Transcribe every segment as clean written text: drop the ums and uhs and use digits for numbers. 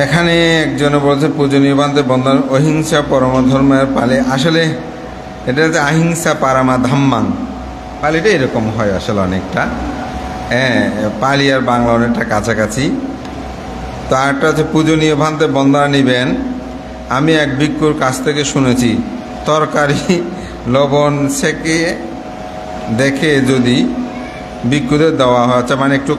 এখানে একজনে বলছে পূজনীয় বান্ধব বন্ধন অহিংসা পরমধর্মের পালে। আসলে এটা হচ্ছে আহিংসা পারামা ধাম্মাং, পালিটা এরকম হয় আসলে অনেকটা। হ্যাঁ, পালি আর বাংলা অনেকটা কাছাকাছি। তো আরেকটা হচ্ছে পূজনীয় ভান্তে বন্দনা নিবেন। আমি এক ভিক্ষুর কাছ থেকে শুনেছি তরকারি লবণ সেকে দেখে যদি ভিক্ষুদের দেওয়া হয়, মানে একটু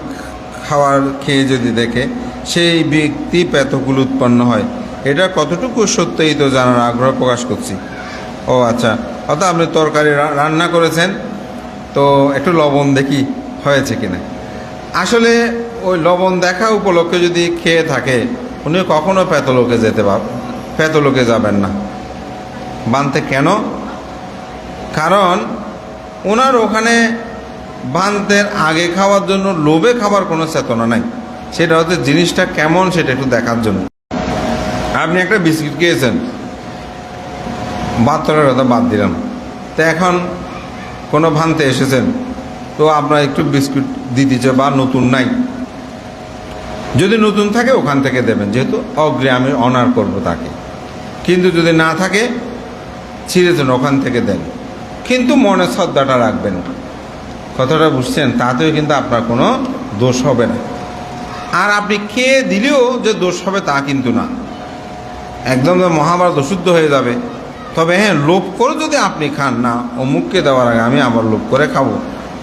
খাওয়ার খেয়ে যদি দেখে সেই ব্যক্তি পেতকুল উৎপন্ন হয়। এটা কতটুকু সত্য এই তো জানার আগ্রহ প্রকাশ করছি। ও আচ্ছা, অর্থাৎ আপনি তরকারি রান্না করেছেন, তো একটু লবণ দেখি হয়েছে কিনা। আসলে ওই লবণ দেখা উপলক্ষে যদি খেয়ে থাকে উনি কখনো পেতলোকে যাবেন না বানতে। কেন? কারণ ওনার ওখানে বানতের আগে খাওয়ার জন্য লোভে খাবার কোনো চেতনা নাই। সেটা হচ্ছে জিনিসটা কেমন সেটা একটু দেখার জন্য। আপনি একটা বিস্কিট খেয়েছেন, বাচ্চাটার কথা বাদ দিলাম, তো এখন কোনো ভান্তে এসেছেন, তো আপনার একটু বিস্কুট দিতেছে বা নতুন নাই, যদি নতুন থাকে ওখান থেকে দেবেন, যেহেতু অগ্রে আমি অনার করব তাকে। কিন্তু যদি না থাকে ছিঁড়েছেন ওখান থেকে দেন, কিন্তু মনে শ্রদ্ধাটা রাখবেন। কথাটা বুঝছেন? তাতেও কিন্তু আপনার কোনো দোষ হবে না। আর আপনি খেয়ে দিলেও যে দোষ হবে তা কিন্তু না, একদম মহাভারত অশুদ্ধ হয়ে যাবে। তবে হ্যাঁ, লোভ করে যদি আপনি খান, না অমুককে দেওয়ার আগে আমি আবার লোভ করে খাবো,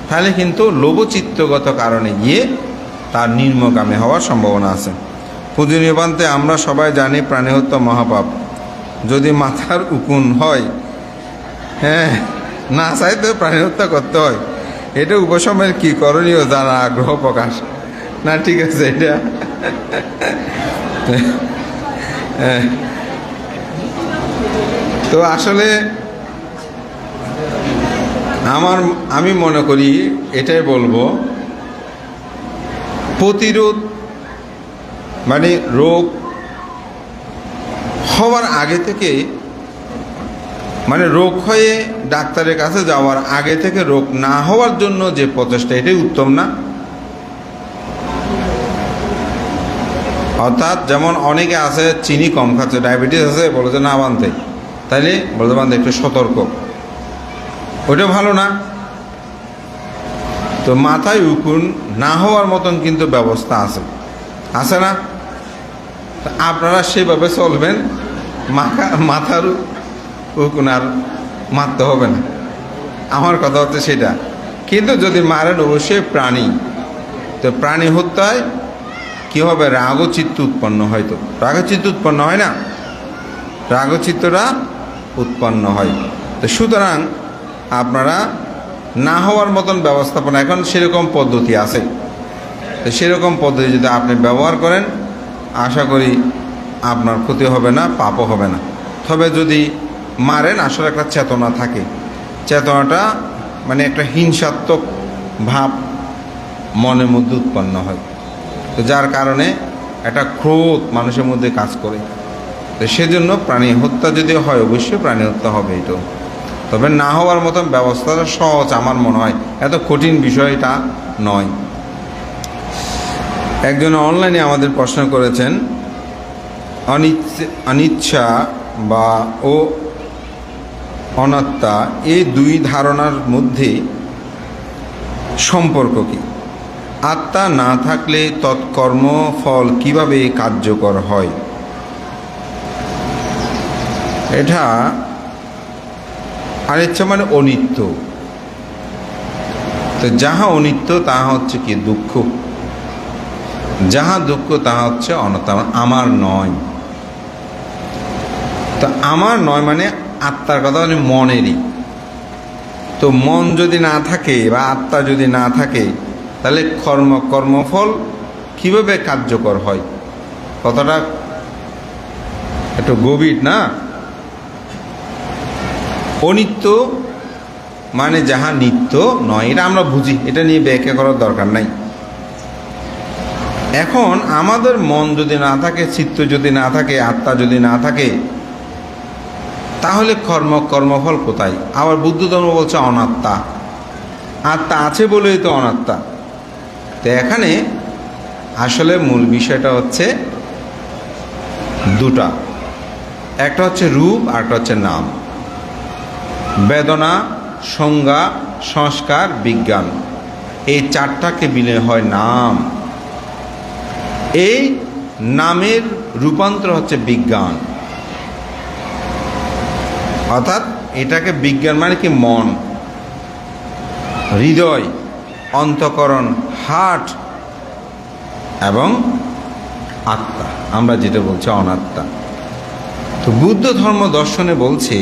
তাহলে কিন্তু লোভচিত্তগত কারণে গিয়ে তার নিম্নগামী হওয়ার সম্ভাবনা আছে। পূজনীয় বান্তে আমরা সবাই জানি প্রাণী হত্যা মহাপাপ। যদি মাথার উকুন হয়, হ্যাঁ, না চাইতে প্রাণী হত্যা করতে হয়, এটা উপশমের কি করণীয় যারা আগ্রহ প্রকাশ। না ঠিক আছে, এটা তো আসলে আমি মনে করি এটাই বলবো, প্রতিরোধ মানে রোগ হওয়ার আগে থেকে, মানে রোগ হয়ে ডাক্তারের কাছে যাওয়ার আগে থেকে রোগ না হওয়ার জন্য যে প্রচেষ্টা, এটাই উত্তম না? অর্থাৎ যেমন অনেকে আছে চিনি কম খাচ্ছে, ডায়াবেটিস আছে, বলে যে না বানতে, তাইলে বলতে বানতে একটু সতর্ক, ওটা ভালো না। তো মাথায় উকুন না হওয়ার মতন কিন্তু ব্যবস্থা আছে না? আপনারা সেভাবে চলবেন, মাথার উকুন আর মারতে হবে না। আমার কথা হচ্ছে সেটা। কিন্তু যদি মারেন অবশ্যই প্রাণী, তো প্রাণী হত্যায় কী হবে? রাগচিত্ত উৎপন্ন হয়। তো রাগচিত্ত উৎপন্ন হয় না, রাগচিত্তটা উৎপন্ন হয়। তো সুতরাং আপনারা না হওয়ার মতন ব্যবস্থাপনা, এখন সেরকম পদ্ধতি আছে, তো সেরকম পদ্ধতি যদি আপনি ব্যবহার করেন, আশা করি আপনার ক্ষতি হবে না, পাপও হবে না। তবে যদি মারেন, আসলে একটা চেতনা থাকে, চেতনাটা মানে একটা হিংসাত্মক ভাব মনের মধ্যে উৎপন্ন হয়, তো যার কারণে একটা ক্রোধ মানুষের মধ্যে কাজ করে। তো সেজন্য প্রাণী হত্যা যদি হয়, অবশ্যই প্রাণী হত্যা হবে এটা। তবে না হওয়ার মতন ব্যবস্থাটা সহজ আমার মনে হয়, এত কঠিন বিষয়টা নয়। একজন অনলাইনে আমাদের প্রশ্ন করেছেন, অনিচ্ছা বা অনাত্মা, এই দুই ধারণার মধ্যে সম্পর্ক কি? আত্মা না থাকলে তৎকর্ম ফল কিভাবে কার্যকর হয়? এটা অনিচ্ছা মানে অনিত্য। তো যাহা অনিত্য তাহা হচ্ছে কি? দুঃখ। যাহা দুঃখ তাহা হচ্ছে অনাত্মা, আমার নয়। তো আমার নয় মানে আত্মার কথা, মানে মনেরই। তো মন যদি না থাকে বা আত্মা যদি না থাকে, তাহলে কর্মফল কিভাবে কার্যকর হয়? কথাটা একটু গভীর না? অনিত্য মানে যাহা নিত্য নয়, এটা আমরা বুঝি, এটা নিয়ে ব্যাখ্যা করার দরকার নাই। এখন আমাদের মন যদি না থাকে, চিত্ত যদি না থাকে, আত্মা যদি না থাকে, তাহলে কর্মফল কোথায়? আবার বুদ্ধ ধর্ম বলছে অনাত্মা, আত্মা আছে বলেই তো অনাত্মা। তো এখানে আসলে মূল বিষয়টা হচ্ছে দুটা, একটা হচ্ছে রূপ আর একটা হচ্ছে নাম। বেদনা, সংজ্ঞা, সংস্কার, বিজ্ঞান, এই চারটাকে মিলে হয় নাম। এই নামের রূপান্তর হচ্ছে বিজ্ঞান। অর্থাৎ এটাকে বিজ্ঞান মানে কি? মন, হৃদয়, অন্তঃকরণ, হার্ট এবং আত্মা, আমরা যেটা বলছি অনাত্মা। তো বুদ্ধ ধর্ম দর্শনে বলছে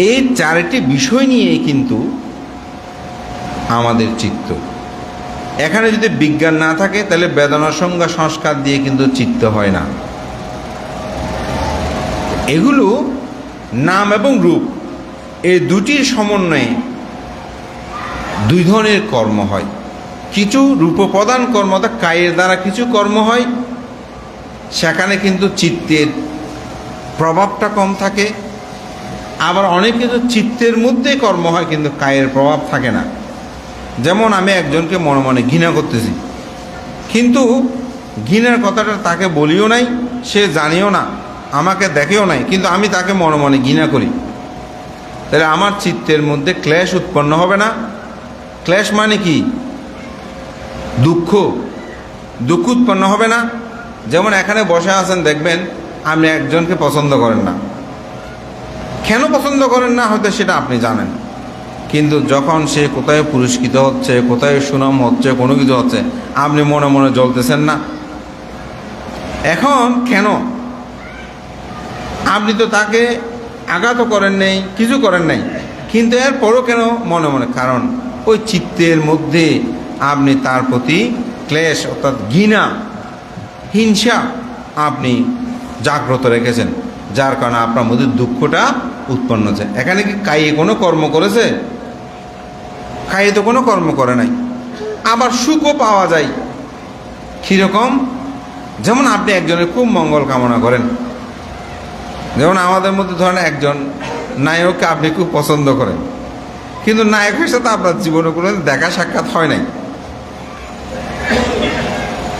এই চারটি বিষয় নিয়েই কিন্তু আমাদের চিত্ত। এখানে যদি বিজ্ঞান না থাকে তাহলে বেদনা, সংজ্ঞা, সংস্কার দিয়ে কিন্তু চিত্ত হয় না। এগুলো নাম এবং রূপ, এই দুটির সমন্বয়ে দুই ধরনের কর্ম হয়। কিছু রূপপ্রদান কর্ম, অর্থাৎ কায়ের দ্বারা কিছু কর্ম হয়, সেখানে কিন্তু চিত্তের প্রভাবটা কম থাকে। আবার অনেক কিছু চিত্তের মধ্যে কর্ম হয় কিন্তু কায়ের প্রভাব থাকে না। যেমন আমি একজনকে মনে মনে ঘৃণা করতেছি, কিন্তু ঘৃণার কথাটা তাকে বলিও নাই, সে জানিও না, আমাকে দেখেও নাই, কিন্তু আমি তাকে মনে মনে ঘৃণা করি। তাহলে আমার চিত্তের মধ্যে ক্লেশ উৎপন্ন হবে না? ক্লেশ মানে কি? দুঃখ, দুঃখ উৎপন্ন হবে না? যেমন এখানে বসে আছেন, দেখবেন আপনি একজনকে পছন্দ করেন না। কেন পছন্দ করেন না হয়তো সেটা আপনি জানেন, কিন্তু যখন সে কোথায় পুরস্কৃত হচ্ছে, কোথায় সুনাম হচ্ছে, কোনো কিছু হচ্ছে, আপনি মনে মনে জ্বলতেছেন না? এখন কেন? আপনি তো তাকে আঘাত করেন নাই, কিছু করেন নাই, কিন্তু এরপরও কেন মনে মনে? কারণ ওই চিত্তের মধ্যে আপনি তার প্রতি ক্লেশ, অর্থাৎ ঘৃণা, হিংসা আপনি জাগ্রত রেখেছেন, যার কারণে আপনার মধ্যে দুঃখটা উৎপন্ন হচ্ছে। এখানে কি কাইয়ে কোনো কর্ম করেছে? কাইয়ে তো কোনো কর্ম করে নাই। আবার সুখও পাওয়া যায়। কীরকম? যেমন আপনি একজনের খুব মঙ্গল কামনা করেন, যেমন আমাদের মধ্যে ধরেন একজন নায়ককে আপনি খুব পছন্দ করেন, কিন্তু নায়কের সাথে আপনার জীবনে কোনো দেখা সাক্ষাৎ হয় নাই,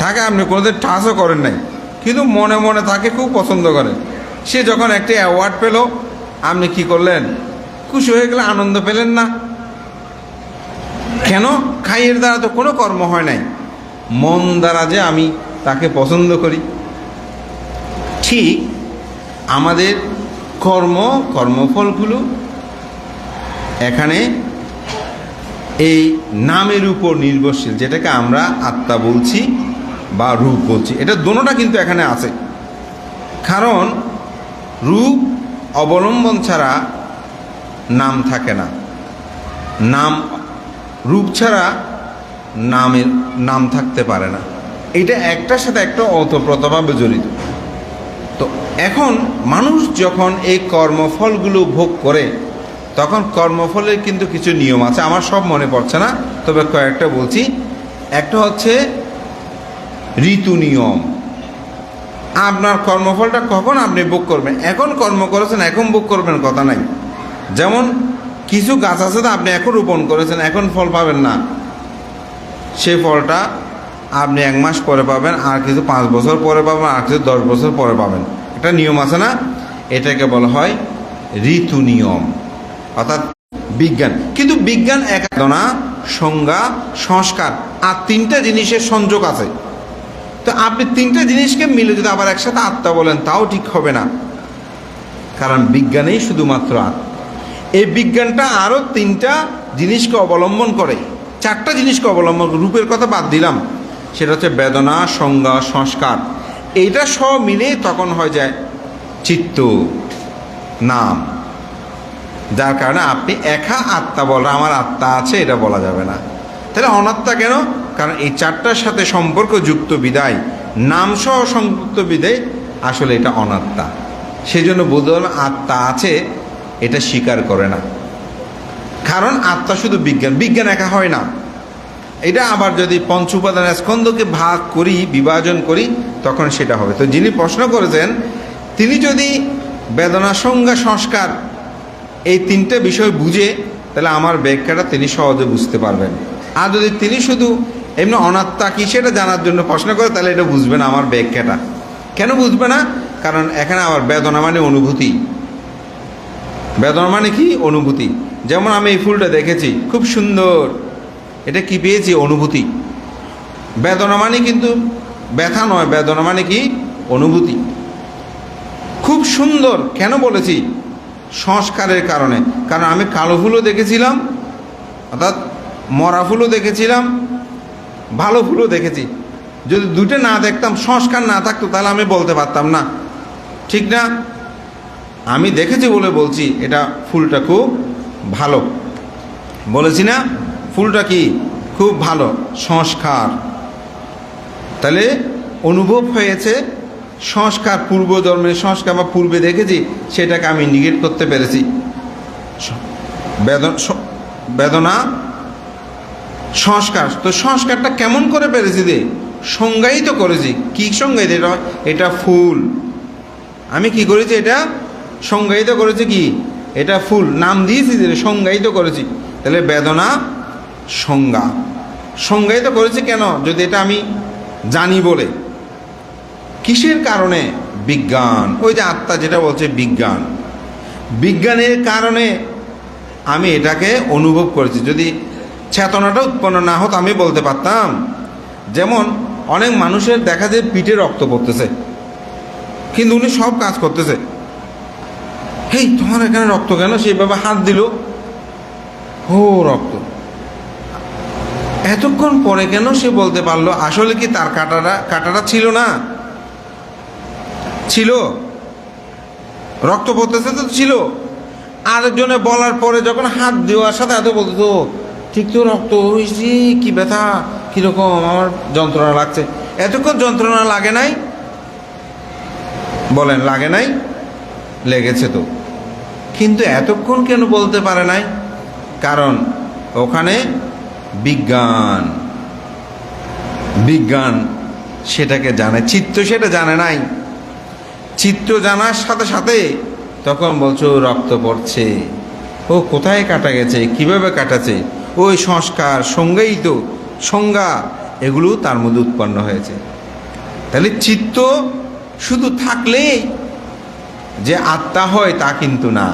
তাকে আপনি কোনোদিন টাচও করেন নাই, কিন্তু মনে মনে তাকে খুব পছন্দ করেন। সে যখন একটি অ্যাওয়ার্ড পেল, আপনি কি করলেন? খুশি হয়ে গেলে, আনন্দ পেলেন না? কেন? খাইয়ের দ্বারা তো কোনো কর্ম হয় নাই, মন দ্বারা যে আমি তাকে পছন্দ করি। ঠিক আমাদের কর্মফলগুলো এখানে এই নামের উপর নির্ভরশীল, যেটাকে আমরা আত্মা বলছি বা রূপ বলছি। এটা দোনোটা কিন্তু এখানে আছে। কারণ রূপ অবলম্বন ছাড়া নাম থাকে না, রূপ ছাড়া নাম থাকতে পারে না। এটা একটার সাথে একটা ওতপ্রোতভাবে জড়িত। তো এখন মানুষ যখন এই কর্মফলগুলো ভোগ করে, তখন কর্মফলের কিন্তু কিছু নিয়ম আছে। আমার সব মনে পড়ছে না, তবে কয়েকটা বলছি। একটা হচ্ছে ঋতু নিয়ম। আপনার কর্মফলটা কখন আপনি ভোগ করবেন? এখন কর্ম করেছেন, এখন ভোগ করবেন কথা নাই। যেমন কিছু গাছ আছে, আপনি এখন রোপণ করেছেন, এখন ফল পাবেন না, সেই ফলটা আপনি 1 মাস পরে পাবেন, আর কিছু 5 বছর পরে পাবেন, আর কিছু 10 বছর পরে পাবেন। একটা নিয়ম আছে না? এটাকে বলা হয় ঋতু নিয়ম, অর্থাৎ বিজ্ঞান। কিন্তু বিজ্ঞান বেদনা, সংজ্ঞা, সংস্কার, আর 3টা জিনিসের সংযোগ আছে। তো আপনি 3টা জিনিসকে মিলে যদি আবার একসাথে আত্মা বলেন, তাও ঠিক হবে না, কারণ বিজ্ঞানেই শুধুমাত্র আত্মা। এই বিজ্ঞানটা আরও 3টা জিনিসকে অবলম্বন করে, 4টা জিনিসকে অবলম্বন করে। রূপের কথা বাদ দিলাম, সেটা হচ্ছে বেদনা, সংজ্ঞা, সংস্কার। এইটা সব মিলে তখন হয়ে যায় চিত্ত, নাম। যার কারণে আপনি একা আত্মা বলেন, আমার আত্মা আছে, এটা বলা যাবে না। তাহলে অনাত্মা কেন? কারণ এই 4টার সাথে সম্পর্কযুক্ত বিদায়, নামসহ সংযুক্ত বিদায়, আসলে এটা অনাত্মা। সেই জন্য বুদ্ধ আত্মা আছে এটা স্বীকার করে না। কারণ আত্মা শুধু বিজ্ঞান একা হয় না। এটা আবার যদি পঞ্চ উপাদান স্কন্ধকে ভাগ করি, বিভাজন করি, তখন সেটা হবে। তো যিনি প্রশ্ন করেছেন, তিনি যদি বেদনা, সংজ্ঞা, সংস্কার এই 3টে বিষয় বুঝে, তাহলে আমার ব্যাখ্যাটা তিনি সহজে বুঝতে পারবেন। আর যদি তিনি শুধু এমনি অনাত্মা কি সেটা জানার জন্য প্রশ্ন করে, তাহলে এটা বুঝবেন আমার ব্যাখ্যাটা। কেন বুঝবে না? কারণ এখানে আবার বেদনা মানে অনুভূতি। বেদনা মানে কি? অনুভূতি। যেমন আমি এই ফুলটা দেখেছি, খুব সুন্দর, এটা কি পেয়েছি? অনুভূতি। বেদনা মানে কিন্তু ব্যথা নয়, বেদনা মানে কি? অনুভূতি। খুব সুন্দর কেন বলেছি? সংস্কারের কারণে। কারণ আমি কালো ফুলও দেখেছিলাম, অর্থাৎ মরা ফুলও দেখেছিলাম, ভালো ফুলও দেখেছি। যদি দুটো না দেখতাম, সংস্কার না থাকতো, তাহলে আমি বলতে পারতাম না, ঠিক না? আমি দেখেছি বলে বলছি এটা ফুলটা খুব ভালো। বলেছি না ফুলটা কি খুব ভালো? সংস্কার। তাহলে অনুভব হয়েছে সংস্কার, পূর্বজন্মের সংস্কার বা পূর্বে দেখেছি, সেটাকে আমি নিগেট করতে পেরেছি। বেদনা সংস্কার। তো সংস্কারটা কেমন করে পেরেছি? সংজ্ঞায়িত করেছি। কি সংজ্ঞায়িত? এটা ফুল। আমি কি করেছি? এটা সংজ্ঞায়িত করেছি। কি? এটা ফুল নাম দিয়েছি, সংজ্ঞায়িত করেছি। তাহলে বেদনা সংজ্ঞা, সংজ্ঞায়িত করেছি কেন? যদি এটা আমি জানি বলে। কিসের কারণে? বিজ্ঞান। ওই যে আত্মা যেটা বলছে বিজ্ঞান, বিজ্ঞানের কারণে আমি এটাকে অনুভব করেছি। যদি চেতনাটা উৎপন্ন না হতো আমি বলতে পারতাম। যেমন অনেক মানুষের দেখা যায় পিঠে রক্ত পড়তেছে, কিন্তু উনি সব কাজ করতেছে। হেই, তোমার এখানে রক্ত কেন? সেইভাবে হাত দিল, ও রক্ত। এতক্ষণ পরে কেন সে বলতে পারলো? আসলে কি তার কাটাটা ছিল না? ছিল। রক্ত পড়তেছে তো ছিল। আরেকজনে বলার পরে যখন হাত দেওয়ার সাথে এত বলতো, ঠিক তো রক্ত হয়েছি, কি ব্যথা, কিরকম আমার যন্ত্রণা লাগছে। এতক্ষণ যন্ত্রণা লাগে নাই? বলেন, লাগে নাই? লেগেছে তো, কিন্তু এতক্ষণ কেন বলতে পারে নাই? কারণ ওখানে বিজ্ঞান, বিজ্ঞান সেটাকে জানে, চিত্ত সেটা জানে নাই। চিত্ত জানার সাথে সাথে তখন বলছো রক্ত পড়ছে, ও কোথায় কাটা গেছে, কিভাবে কাটাছে, ওই সংস্কার, সংজ্ঞায়িত সংজ্ঞা, এগুলো তার মধ্যে উৎপন্ন হয়েছে। তাহলে চিত্ত শুধু থাকলেই যে আত্মা হয় তা কিন্তু না,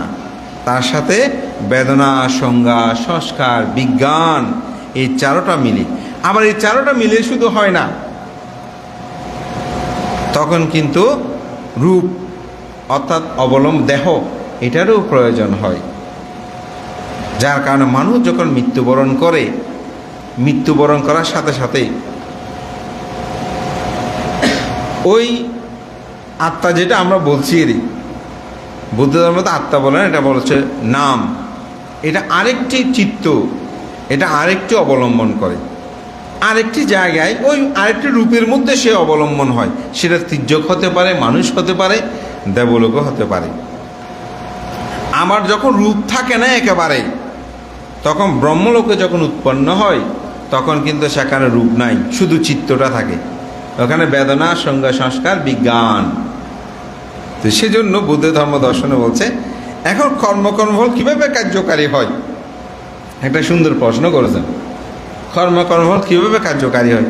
তার সাথে বেদনা, সংজ্ঞা, সংস্কার, বিজ্ঞান, এই চারোটা মিলে। আবার এই চারোটা মিলে শুধু হয় না, তখন কিন্তু রূপ অর্থাৎ দেহ, এটারও প্রয়োজন হয়। যার কারণে মানুষ যখন মৃত্যুবরণ করে, মৃত্যুবরণ করার সাথে সাথে ওই আত্মা, যেটা আমরা বলছি বুদ্ধ ধর্মতে আত্মা বলে না, এটা বলছে নাম। এটা আরেকটি চিত্ত, এটা আরেকটি অবলম্বন করে আরেকটি জায়গায়, ওই আরেকটি রূপের মধ্যে সে অবলম্বন হয়। সেটা তির্যক হতে পারে, মানুষ হতে পারে, দেবলোকও হতে পারে। আমার যখন রূপ থাকে না একেবারে, তখন ব্রহ্মলোকে যখন উৎপন্ন হয়, তখন কিন্তু সেখানে রূপ নাই, শুধু চিত্তটা থাকে। ওখানে বেদনা, সংজ্ঞা, সংস্কার, বিজ্ঞান। তো সেজন্য বুদ্ধ ধর্ম দর্শনে বলছে, এখন কর্মফল কিভাবে কার্যকারী হয়? একটা সুন্দর প্রশ্ন করেছেন, কর্মফল কিভাবে কার্যকারী হয়?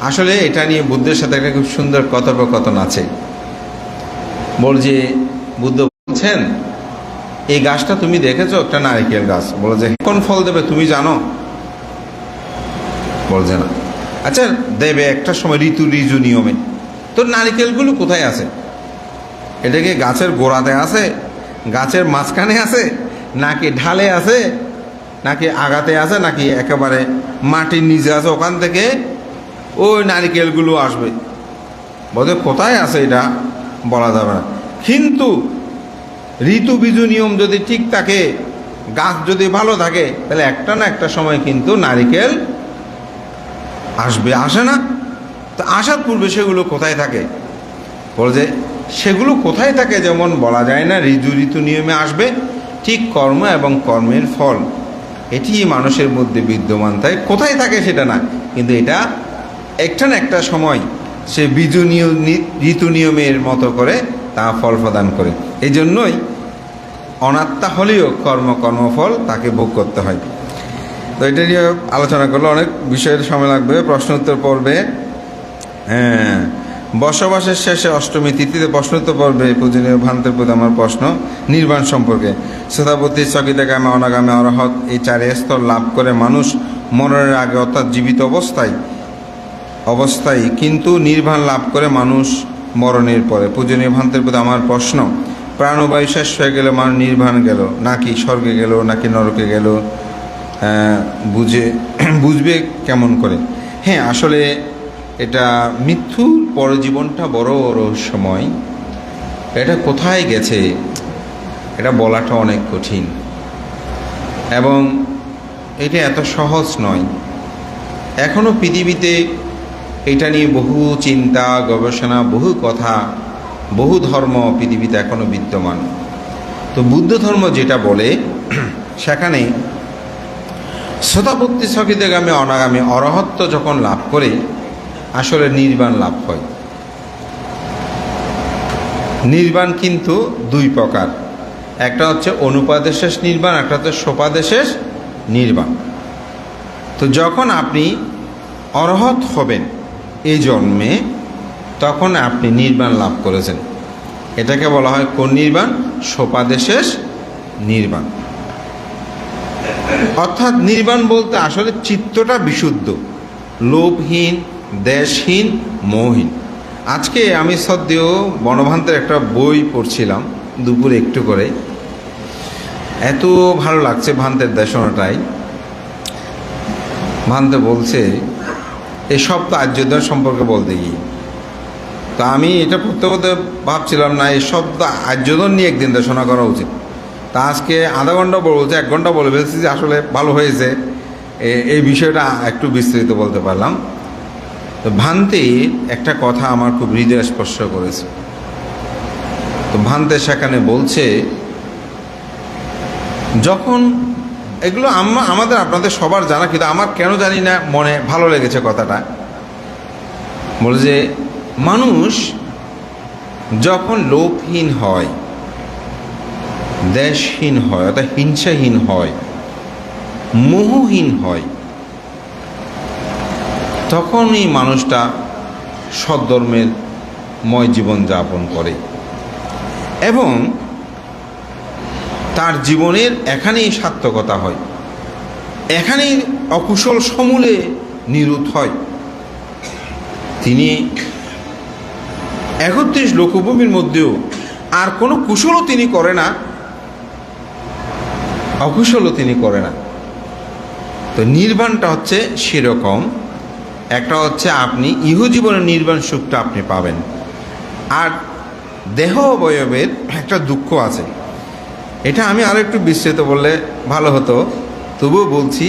আসলে এটা নিয়ে বুদ্ধের সাথে একটা খুব সুন্দর কথোপকথন আছে। বলছে, বুদ্ধ বলছেন, এই গাছটা তুমি দেখেছো, একটা নারিকেল গাছ। বলে যে কোন ফল দেবে তুমি জানো? বলছে না। আচ্ছা, দেবে একটা সময়, ঋতু নিয়মে। তো নারিকেলগুলো কোথায় আছে? এটা কি গাছের গোড়াতে আছে, গাছের মাঝখানে আছে, নাকি ঢালে আছে, নাকি আগাতে আছে, নাকি একেবারে মাটির নিচে আছে? ওখান থেকে ওই নারিকেলগুলো আসবে। বলতে কোথায় আছে এটা বলা যাবে না, কিন্তু ঋতু নিয়ম যদি ঠিক থাকে, গাছ যদি ভালো থাকে, তাহলে একটা না একটা সময় কিন্তু নারিকেল আসবে, আসে না? তো আসার পূর্বে সেগুলো কোথায় থাকে? বলে যে সেগুলো কোথায় থাকে যেমন বলা যায় না ঋতু নিয়মে আসবে, ঠিক কর্ম এবং কর্মের ফল এটি মানুষের মধ্যে বিদ্যমান থাকে। কোথায় থাকে সেটা না, কিন্তু এটা একটা না একটা সময় সে ঋতু নিয়মের মতো করে তা ফল প্রদান করে। এই জন্যই অনাত্মা হলেও কর্মফল তাকে ভোগ করতে হয়। তো এটা নিয়ে আলোচনা করলে অনেক বিষয়ের সময় লাগবে, প্রশ্ন উত্তর পড়বে। হ্যাঁ, বসবাসের শেষে অষ্টমী তিথিতে প্রশ্নোত্তর পর্বে পূজনীয় ভান্তের প্রতি আমার প্রশ্ন নির্বাণ সম্পর্কে। শ্রোতাপতি চকিতগামী অনাগামী অরহত এই চারি স্তর লাভ করে মানুষ মরণের আগে অর্থাৎ জীবিত অবস্থায় কিন্তু নির্বাণ লাভ করে মানুষ মরণের পরে। পূজনীয় ভান্তের প্রতি আমার প্রশ্ন, প্রাণবায়ু শেষ হয়ে গেলে মানুষ নির্বাণ গেল নাকি স্বর্গে গেল নাকি নরকে গেল, বুঝবে কেমন করে? হ্যাঁ, আসলে এটা মৃত্যুর পরে জীবনটা বড় রহস্যময়। এটা কোথায় গেছে এটা বলাটা অনেক কঠিন এবং এটা এত সহজ নয়। এখনও পৃথিবীতে এটা নিয়ে বহু চিন্তা গবেষণা, বহু কথা, বহু ধর্ম পৃথিবীতে এখনও বিদ্যমান। তো বুদ্ধ ধর্ম যেটা বলে সেখানে শ্রোতাপত্তি স্থগিতগামী অনাগামী অরহত্ব যখন লাভ করে আসলে নির্বাণ লাভ হয়। নির্বাণ কিন্তু দুই প্রকার, একটা হচ্ছে অনুপাদেশেষ নির্বাণ, একটা হচ্ছে সোপাদেশেষ নির্বাণ। তো যখন আপনি অরহত হবেন এই জন্মে তখন আপনি নির্বাণ লাভ করেছেন। এটাকে বলা হয় কোন নির্বাণ? সোপাদেশেষ নির্বাণ। অর্থাৎ নির্বাণ বলতে আসলে চিত্তটা বিশুদ্ধ, লোভহীন, দেশহীন, মোহহীন। আজকে আমি সদ্য বনভান্তের একটা বই পড়ছিলাম দুপুরে একটু করে, এত ভালো লাগছে ভান্তের দেশনাটাই। ভান্তে বলছে এই শব্দ আর্যদন সম্পর্কে বলতে গিয়ে, তা আমি এটা পড়তে পড়তে ভাবছিলাম না এই শব্দ আর্যদন নিয়ে একদিন দেশনা করা উচিত। তা আজকে আধা ঘন্টা বলছে, 1 ঘন্টা বলে ফেলছি যে আসলে ভালো হয়েছে এই বিষয়টা একটু বিস্তারিত বলতে পারলাম। তো ভান্তের একটা কথা আমার খুব হৃদয় স্পর্শ করেছে। তো ভান্তে সেখানে বলছে যখন এগুলো আমাদের আপনাদের সবার জানা, কিন্তু আমার কেন জানি না মনে ভালো লেগেছে কথাটা। বলে যে মানুষ যখন লোভহীন হয়, দেশহীন হয়, অর্থাৎ হিংসাহীন হয়, মোহহীন হয়, তখন এই মানুষটা সদ্ধর্মের ময় জীবন যাপন করে এবং তার জীবনের এখানেই সার্থকতা হয়, এখানেই অকুশল সমূলে নিরুদ্ধ হয়। তিনি 31 লোকভূমির মধ্যেও আর কোনো কুশলও তিনি করে না, অকুশলও তিনি করে না। তো নির্বাণটা হচ্ছে সেরকম, একটা হচ্ছে আপনি ইহজীবনের নির্বাণ সুখটা আপনি পাবেন, আর দেহ অবয়বের একটা দুঃখ আছে। এটা আমি আরও একটু বিস্তৃত বললে ভালো হতো, তবুও বলছি।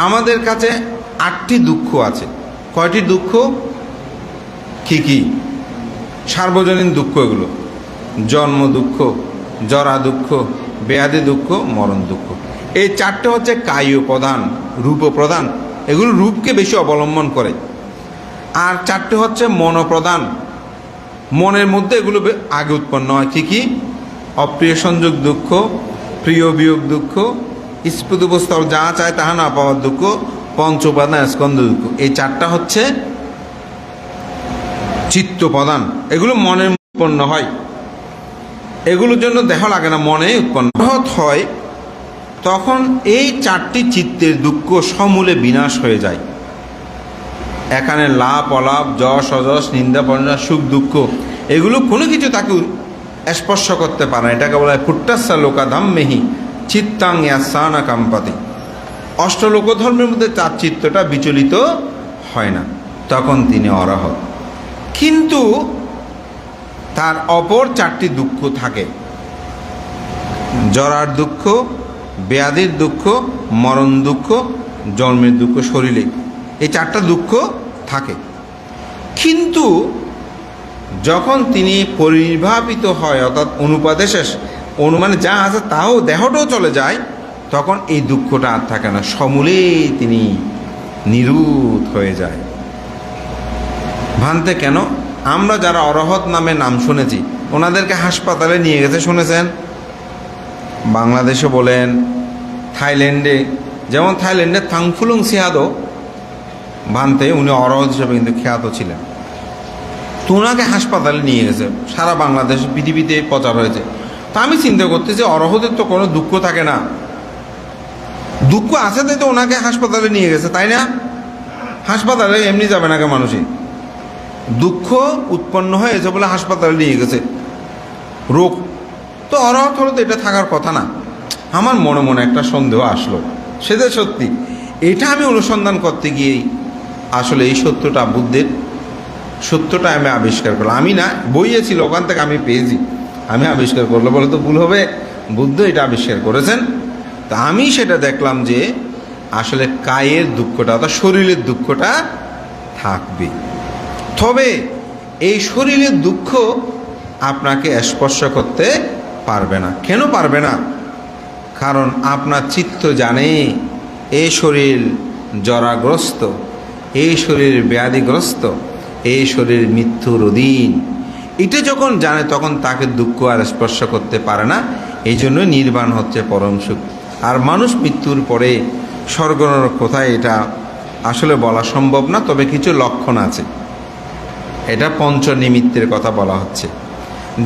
আমাদের কাছে 8টি দুঃখ আছে। কয়টি দুঃখ? কি? সার্বজনীন দুঃখ এগুলো: জন্ম দুঃখ, জরা দুঃখ, ব্যাধি দুঃখ, মরণ দুঃখ। এই 4টে হচ্ছে কায়ীয় প্রধান, রূপ প্রধান, এগুলো রূপকে বেশি অবলম্বন করে। আর 4টে হচ্ছে মনোপ্রধান, মনের মধ্যে এগুলো আগে উৎপন্ন হয়। কি? অপ্রিয় সংযোগ দুঃখ, প্রিয় বিয়োগ দুঃখ, স্ফুটবস্তর যা চায় তাহা না পাওয়ার দুঃখ, পঞ্চ উপাদান স্কন্ধ দুঃখ। এই 4টা হচ্ছে চিত্ত প্রধান, এগুলো মনে উৎপন্ন হয়। এগুলোর জন্য দেহ লাগে না, মনে উৎপন্ন হয়। তখন এই 4টি চিত্তের দুঃখ সমূলে বিনাশ হয়ে যায়। এখানে লাভ অলাভ, যশ অযশ, নিন্দা পঞ্জা, সুখ দুঃখ, এগুলো কোনো কিছু তাকে স্পর্শ করতে পারে না। এটাকে বলা হয় ফুট্টাসা লোকাধাম্মেহি চিত্তাং ইয়াসানা কাম্পাতি। অষ্টলোকধর্মের মধ্যে তার চিত্তটা বিচলিত হয় না, তখন তিনি অরহত। কিন্তু তার অপর 4টি দুঃখ থাকে: জরার দুঃখ, ব্যাধির দুঃখ, মরণ দুঃখ, জন্মের দুঃখ। শরীরে এই 4টা দুঃখ থাকে। কিন্তু যখন তিনি পরিনির্বাপিত হয়, অর্থাৎ অনুপাদেশেষ অনুমানে যা আছে তাও দেহটাও চলে যায়, তখন এই দুঃখটা আর থাকে না, সমূলেই তিনি নিরুদ্ধ হয়ে যায়। ভান্তে কেন? আমরা যারা অরহত নামে নাম শুনেছি, ওনাদেরকে হাসপাতালে নিয়ে গেছে শুনেছেন। বাংলাদেশে বলেন, থাইল্যান্ডে, যেমন থাইল্যান্ডে থাংফুলুং সিহাদো ভান্তে, উনি অরহত হিসেবে কিন্তু খ্যাত ছিলেন। তো ওনাকে হাসপাতালে নিয়ে গেছে, সারা বাংলাদেশ পৃথিবীতে প্রচার হয়েছে। তা আমি চিন্তা করতেছি অরহতের তো কোনো দুঃখ থাকে না, দুঃখ আছে তাই তো ওনাকে হাসপাতালে নিয়ে গেছে, তাই না? হাসপাতালে এমনি যাবে না কে মানুষই, দুঃখ উৎপন্ন হয়েছে বলে হাসপাতালে নিয়ে গেছে, রোগ তো অরহত হলে তো এটা থাকার কথা না। আমার মনে মনে একটা সন্দেহ আসলো, সেটা সত্যি। এটা আমি অনুসন্ধান করতে গিয়েই আসলে এই সত্যটা, বুদ্ধের সত্যটা আমি আবিষ্কার করলাম। আমি না, বইয়ে ছিল, ওখান থেকে আমি পেয়েছি, আমি আবিষ্কার করলো বলে তো ভুল হবে, বুদ্ধ এটা আবিষ্কার করেছেন। তা আমি সেটা দেখলাম যে আসলে কায়ের দুঃখটা অর্থাৎ শরীরের দুঃখটা থাকবে, তবে এই শরীরের দুঃখ আপনাকে স্পর্শ করতে পারবে না। কেন পারবে না? কারণ আপনার চিত্ত জানে এই শরীর জরাগ্রস্ত, এই শরীর ব্যাধিগ্রস্ত, এই শরীর মৃত্যুর অধীন। এটা যখন জানে তখন তাকে দুঃখ আর স্পর্শ করতে পারে না। এই জন্য নির্বাণ হচ্ছে পরম সুখ। আর মানুষ মৃত্যুর পরে স্বর্গ নরক কোথায় এটা আসলে বলা সম্ভব না, তবে কিছু লক্ষণ আছে। এটা পঞ্চনিমিত্তের কথা বলা হচ্ছে।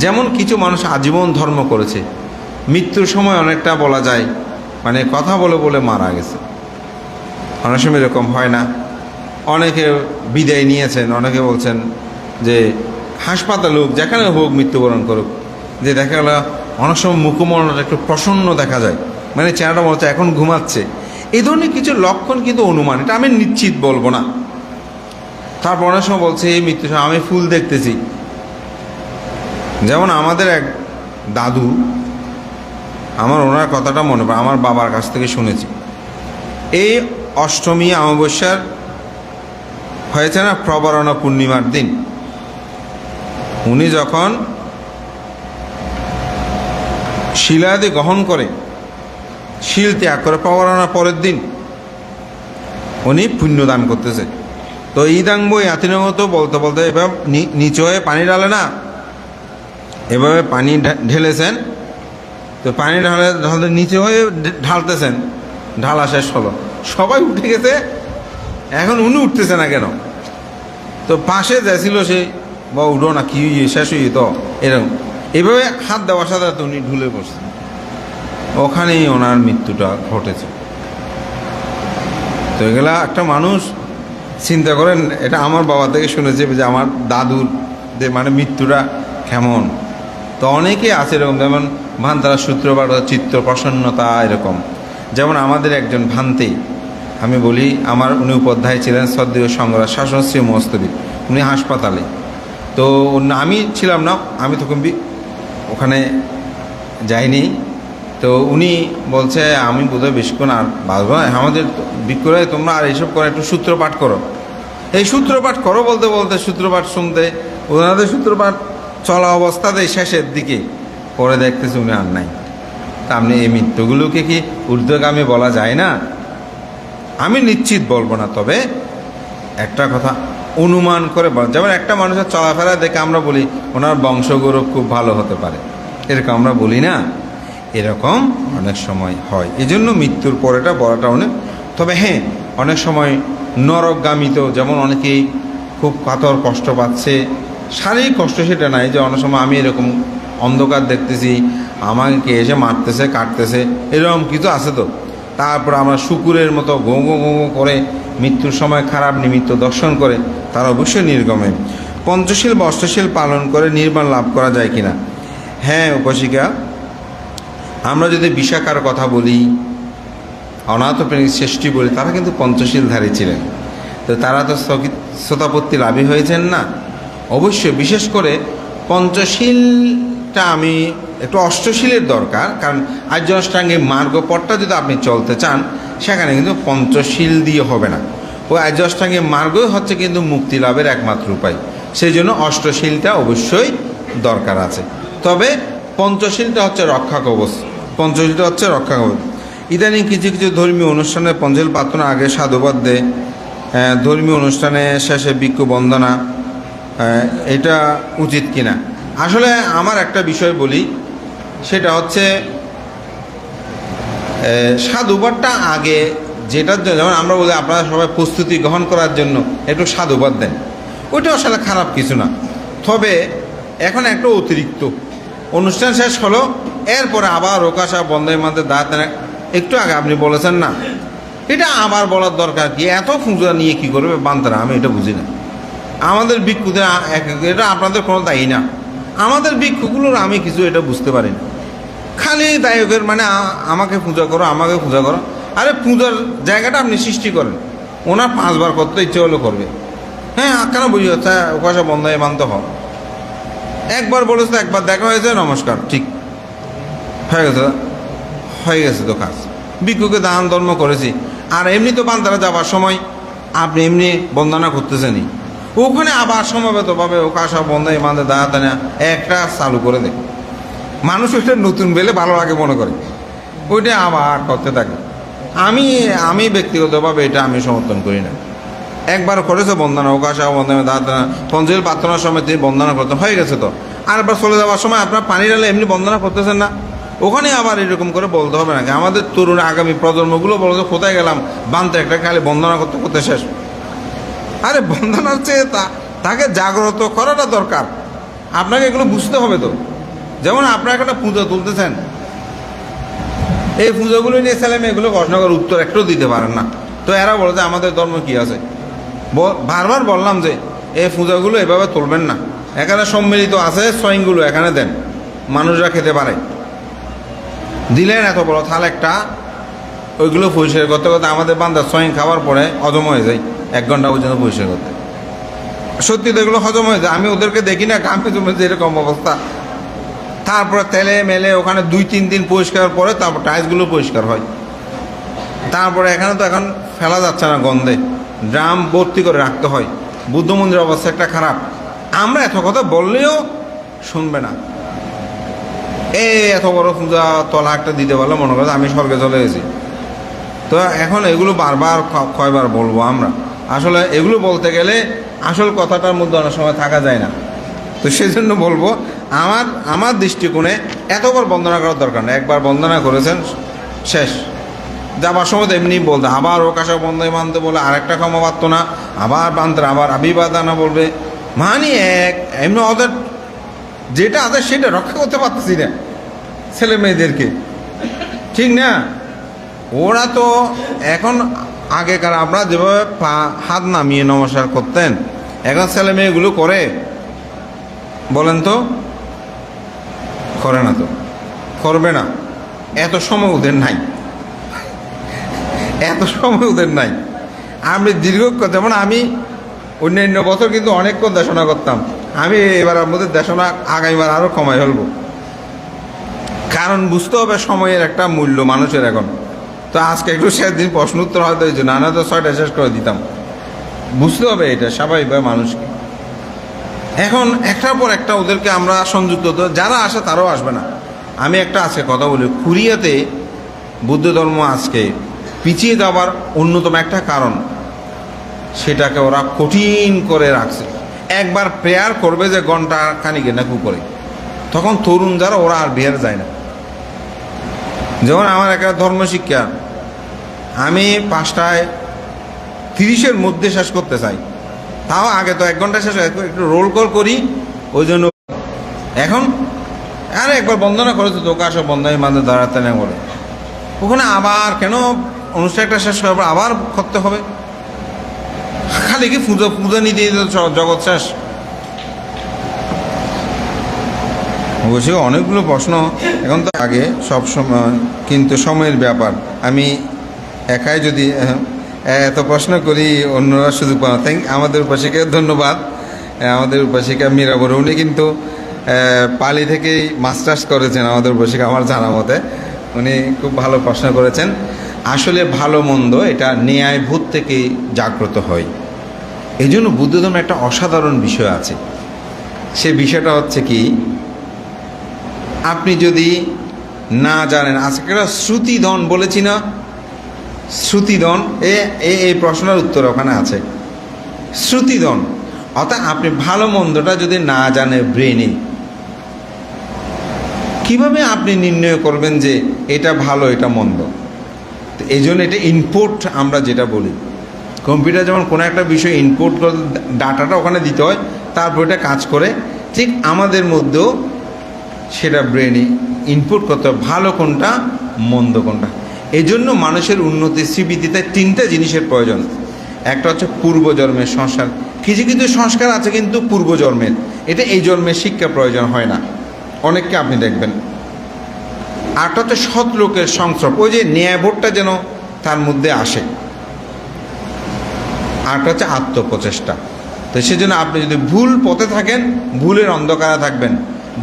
যেমন কিছু মানুষ আজীবন ধর্ম করেছে, মৃত্যুর সময় অনেকটা বলা যায় মানে কথা বলে বলে মারা গেছে। অনেক সময় এরকম হয় না, অনেকে বিদায় নিয়েছেন, অনেকে বলছেন যে হাসপাতালে হোক যেখানে হোক মৃত্যুবরণ করুক, যে দেখা গেল অনেক সময় মুখমণ্ডলটা একটু প্রসন্ন দেখা যায়, মানে চেহারাটা মনে হচ্ছে এখন ঘুমাচ্ছে। এই ধরনের কিছু লক্ষণ কিন্তু অনুমান, এটা আমি নিশ্চিত বলবো না। তারপর অনেক সময় বলছে এই মৃত্যুর সময় আমি ফুল দেখতেছি। যেমন আমাদের এক দাদু, আমার ওনার কথাটা মনে পড়ে, আমার বাবার কাছ থেকে শুনেছি। এই অষ্টমী অমাবস্যার হয়েছে না প্রবরণা পূর্ণিমার দিন, উনি যখন শিলাদি গ্রহণ করে, শিল ত্যাগ করে, প্রবরণার পরের দিন উনি পুণ্যদান করতেছে। তো ইদাঙ্গ ইয়াতিনের মতো বলতে বলতে এভাবে নিচে হয়ে পানি ঢালে না, এভাবে পানি ঢেলেছেন। তো পানি ঢালতে নিচে হয়ে ঢালতেছেন, ঢালা শেষ হলো, সবাই উঠে গেছে, এখন উনি উঠতেছে না কেন? তো পাশে যাচ্ছিল সে, বা উঠো না, কি শেষ হয়ে তো এরকম, এভাবে হাত দেওয়ার সাথে সাথে উনি ঢুলে পড়ছেন, ওখানেই ওনার মৃত্যুটা ঘটেছে। তো এগুলা একটা মানুষ চিন্তা করেন, এটা আমার বাবা থেকে শুনেছে যে আমার দাদুর যে মানে মৃত্যুটা কেমন। তো অনেকে আছে এরকম, যেমন ভান্তারা সূত্রপাত, চিত্ত প্রসন্নতা এরকম। যেমন আমাদের একজন ভান্তে, আমি বলি আমার উনি উপাধ্যায় ছিলেন শ্রদ্ধেয় সংগ্রাম শাসনশ্রী মহস্তবী, উনি হাসপাতালে। তো আমি ছিলাম না, আমি তখন ওখানে যাইনি। তো উনি বলছে আমি বোধহয় বেশিক্ষণ আর বাঁচব না, আমাদের বিক্রয় তোমরা আর এইসব করে একটু সূত্রপাঠ করো। এই সূত্রপাঠ করো বলতে বলতে সূত্রপাঠ শুনতে ওনাদের সূত্রপাঠ চলা অবস্থাতে শেষের দিকে পরে দেখতেছি উনি আর নাই। তা আপনি এই মৃত্যুগুলোকে কি ঊর্ধ্বগামী বলা যায় না? আমি নিশ্চিত বলবো না, তবে একটা কথা অনুমান করে বল। যেমন একটা মানুষের চলাফেরা দেখে আমরা বলি ওনার বংশগৌরব খুব ভালো হতে পারে, এরকম আমরা বলি না? এরকম অনেক সময় হয়, এই জন্য মৃত্যুর পরেটা বলাটা অনেক। তবে হ্যাঁ, অনেক সময় নরকগামিতেও, যেমন অনেকেই খুব কাতর কষ্ট পাচ্ছে, শারীরিক কষ্ট সেটা নাই, যে অনেক সময় আমি এরকম অন্ধকার দেখতেছি, আমাকে এসে মারতেছে কাটতেছে, এরকম কিছু আছে। তো তারপর আমরা শুকুরের মতো গো গো গো করে মৃত্যুর সময় খারাপ নিমিত্ত দর্শন করে, তারা অবশ্যই নির্গমে। পঞ্চশীল বা অষ্টশীল পালন করে নির্বাণ লাভ করা যায় কিনা? হ্যাঁ উপাসিকা, আমরা যদি বিশাখার কথা বলি, অনাথ প্রেমিক শ্রেষ্ঠী বলি, তারা কিন্তু পঞ্চশীলধারী ছিলেন। তো তারা তো শ্রোতাপত্তি লাভী হয়েছেন না? অবশ্যই, বিশেষ করে পঞ্চশীলটা আমি একটু অষ্টশীলের দরকার, কারণ আর্য অষ্টাঙ্গিক মার্গপথটা যদি আপনি চলতে চান, সেখানে কিন্তু পঞ্চশীল দিয়ে হবে না। ওই আর্য অষ্টাঙ্গিক মার্গই হচ্ছে কিন্তু মুক্তি লাভের একমাত্র উপায়, সেই জন্য অষ্টশীলটা অবশ্যই দরকার আছে। তবে পঞ্চশীলটা হচ্ছে রক্ষা কবচ, পঞ্চশীলটা হচ্ছে রক্ষা কবচ। ইদানিং কিছু কিছু ধর্মীয় অনুষ্ঠানে পঞ্চশীল প্রার্থনা আগে সাধুবাদ দেয়, ধর্মীয় অনুষ্ঠানে শেষে ভিক্ষু বন্দনা, এটা উচিত কিনা? আসলে আমার একটা বিষয় বলি, সেটা হচ্ছে সাধুবাদটা আগে, যেটার জন্য যেমন আমরা বলি আপনারা সবাই প্রস্তুতি গ্রহণ করার জন্য একটু সাধুবাদ দেন, ওইটা আসলে খারাপ কিছু না। তবে এখন একটা অতিরিক্ত অনুষ্ঠান শেষ হলো, এরপরে আবার ওকাশা বন্ধের মধ্যে দাঁত একটু আগে আপনি বলেছেন না, এটা আবার বলার দরকার কি? এত পূজা নিয়ে কি করবে বান্তারা? আমি এটা বুঝি না। আমাদের ভিক্ষুদের এটা আপনাদের কোনো দায়ী না। আমাদের ভিক্ষুগুলোর আমি কিছু এটা বুঝতে পারি না। খালি দায়কের মানে আমাকে পূজা করো, আমাকে পূজা করো। আরে পূজার জায়গাটা আপনি সৃষ্টি করেন, ওনার 5 বার করতে ইচ্ছে হলে করবে। হ্যাঁ, কেন বুঝি হচ্ছে ওকাশা বন্ধ মানতে হোক। একবার বলেছে, একবার দেখা হয়েছে, নমস্কার, ঠিক হয়ে গেছে, হয়ে গেছে তো কাজ। ভিক্ষুকে দান ধর্ম করেছি। আর এমনি তো বান্দারা যাবার সময় আপনি এমনি বন্দনা করতেছেনই, ওখানে আবার সমবেতভাবে ওকাশা বন্ধ মানতে দাঁড়াতে না একটা চালু করে দেয়। মানুষ ওইটা নতুন বেলে ভালো লাগে মনে করে, ওইটা আবার করতে থাকে। আমি ব্যক্তিগতভাবে এটা আমি সমর্থন করি না। একবার করেছে বন্দনা, ওকাশা বন্দনা দাঁড়াতে না, পঞ্চশীল প্রার্থনার সময় তিনি বন্দনা করতে হয়ে গেছে তো। আর একবার চলে যাওয়ার সময় আপনার পানি ডালে এমনি বন্দনা করতেছেন না, ওখানে আবার এরকম করে বলতে হবে নাকি? আমাদের তরুণ আগামী প্রজন্মগুলো বলতে কোথায় গেলাম, বানতে একটা খালি বন্দনা করতে করতে শেষ। আরে বন্দনার চেয়ে তাকে জাগ্রত করাটা দরকার। আপনাকে এগুলো বুঝতে হবে তো। যেমন আপনারা একটা পুজো তুলতেছেন, এই পুজোগুলো নিয়ে ছেলে মেয়েগুলো প্রশ্ন করে উত্তর একটাও দিতে পারেন না। তো এরা বলে যে আমাদের ধর্ম কি আছে? বারবার বললাম যে এই পূজাগুলো এভাবে তুলবেন না। এখানে সম্মিলিত আছে, সয়ংগুলো এখানে দেন, মানুষরা খেতে পারে। দিলেন এত বড় থাল একটা, ওইগুলো পরিষ্কার করতে করতে আমাদের বান্দার সয়ং খাওয়ার পরে হজম হয়ে যায় 1 ঘন্টা পর্যন্ত পরিষ্কার করতে। সত্যি তো এগুলো হজম হয়ে যায়। আমি ওদেরকে দেখি না, কামে জমে যে এরকম অবস্থা। তারপরে তেলে মেলে ওখানে 2-3 দিন পরিষ্কার পরে তারপর টাইলসগুলো পরিষ্কার হয়। তারপরে এখানে তো এখন ফেলা যাচ্ছে না, গন্ধে ড্রাম ভর্তি করে রাখতে হয়। বুদ্ধ মন্দিরের অবস্থা একটা খারাপ। আমরা এত কথা বললেও শুনবে না। এত বড় পূজা তলা একটা দিতে পারলে মনে করো আমি স্বর্গে চলে গেছি। তো এখন এগুলো বারবার কয়বার বলবো আমরা? আসলে এগুলো বলতে গেলে আসল কথাটার মধ্যে অনেক সময় থাকা যায় না। তো সেই জন্য বলবো, আমার দৃষ্টিকোণে এতবার বন্দনা করার দরকার নেই। একবার বন্দনা করেছেন, শেষ। যাবার সময় তো এমনি বলতে, আবার ওকাশা বন্ধ মানতে বলে আরেকটা ক্ষমা পারত না, আবার বানতে আবার আবিবাদানা বলবে। মানে এমনি ওদের যেটা আছে সেটা রক্ষা করতে পারতেছি না ছেলে মেয়েদেরকে, ঠিক না? ওরা তো এখন আগেকার আমরা যেভাবে হাত নামিয়ে নমস্কার করতেন, এখন ছেলে মেয়েগুলো করে বলেন তো? করে না তো, করবে না। এত সময় ওদের নাই, এত সময় ওদের নাই। আমি যেমন আমি অন্যান্য বছর কিন্তু অনেকক্ষণ দেশনা করতাম, আমি এবার আমাদের দেশনা আগামীবার আরও কমাই ফেলবো। কারণ বুঝতে হবে সময়ের একটা মূল্য মানুষের এখন। তো আজকে একটু শেষ দিন প্রশ্ন উত্তর হয়তো হয়েছে, নানা তো 6টা শেষ করে দিতাম। বুঝতে হবে এটা স্বাভাবিকভাবে মানুষকে। এখন একটার পর একটা ওদেরকে আমরা সংযুক্ত, যারা আসে তারাও আসবে না। আমি একটা আজকে কথা বলি, কোরিয়াতে বুদ্ধ ধর্ম আজকে পিছিয়ে যাওয়ার অন্যতম একটা কারণ, সেটাকে ওরা কঠিন করে রাখছে। একবার প্রেয়ার করবে যে ঘন্টা খানিকে নাকু করে, তখন তরুণ যারা ওরা আর বিহারে যায় না। যেমন আমার একটা ধর্মশিক্ষা, আমি 5টায় 30-এর মধ্যে শেষ করতে চাই, তাও আগে তো 1 ঘন্টা শেষ হয়, একটু রোল কল করি ওই জন্য। এখন আরে একবার বন্দনা করেছে তো ওকাশা বন্ধনের মাঝে দাঁড়াতে না বলে, ওখানে আবার কেন অনুষ্ঠানটা শেষ হওয়ার পর আবার করতে হবে? খালি কি পূজা নিতে জগৎ শেষ? অবশ্যই অনেকগুলো প্রশ্ন এখন তো আগে সব সময়, কিন্তু সময়ের ব্যাপার। আমি একাই যদি এত প্রশ্ন করি অন্যরা সুযোগ পাওয়া। আমাদের উপাসিকা ধন্যবাদ, আমাদের উপাসিকা মীরাবর, উনি কিন্তু পালি থেকেই মাস্টার্স করেছেন আমাদের উপাসিকা আমার জানা মতে। উনি খুব ভালো প্রশ্ন করেছেন। আসলে ভালো মন্দ এটা ন্যায়বোধ থেকেই জাগ্রত হয়। এই জন্য বুদ্ধ ধর্মের একটা অসাধারণ বিষয় আছে। সে বিষয়টা হচ্ছে কি, আপনি যদি না জানেন, আজকে একটা শ্রুতিধন বলেছি না, শ্রুতিধন এই প্রশ্নের উত্তর ওখানে আছে। শ্রুতিধন অর্থাৎ আপনি ভালো মন্দটা যদি না জানে ব্রেনে, কিভাবে আপনি নির্ণয় করবেন যে এটা ভালো এটা মন্দ? এই জন্য এটা ইনপুট আমরা যেটা বলি, কম্পিউটার যেমন কোনো একটা বিষয় ইনপুট করে ডাটাটা ওখানে দিতে হয়, তারপর এটা কাজ করে, ঠিক আমাদের মধ্যেও সেটা ব্রেনে ইনপুট করতে হবে ভালো কোনটা মন্দ কোনটা। এই জন্য মানুষের উন্নতি স্বীকৃতিতে তিনটা জিনিসের প্রয়োজন। একটা হচ্ছে পূর্বজন্মের সংস্কার, কিছু কিছু সংস্কার আছে কিন্তু পূর্বজন্মের, এটা এই জন্মের শিক্ষা প্রয়োজন হয় না, অনেককে আপনি দেখবেন। আরটা হচ্ছে সৎ লোকের সংস্রব, ওই যে ন্যায়বোধটা যেন তার মধ্যে আসে। আরটা হচ্ছে আত্মপ্রচেষ্টা। তো সেজন্য আপনি যদি ভুল পথে থাকেন, ভুলের অন্ধকারে থাকবেন।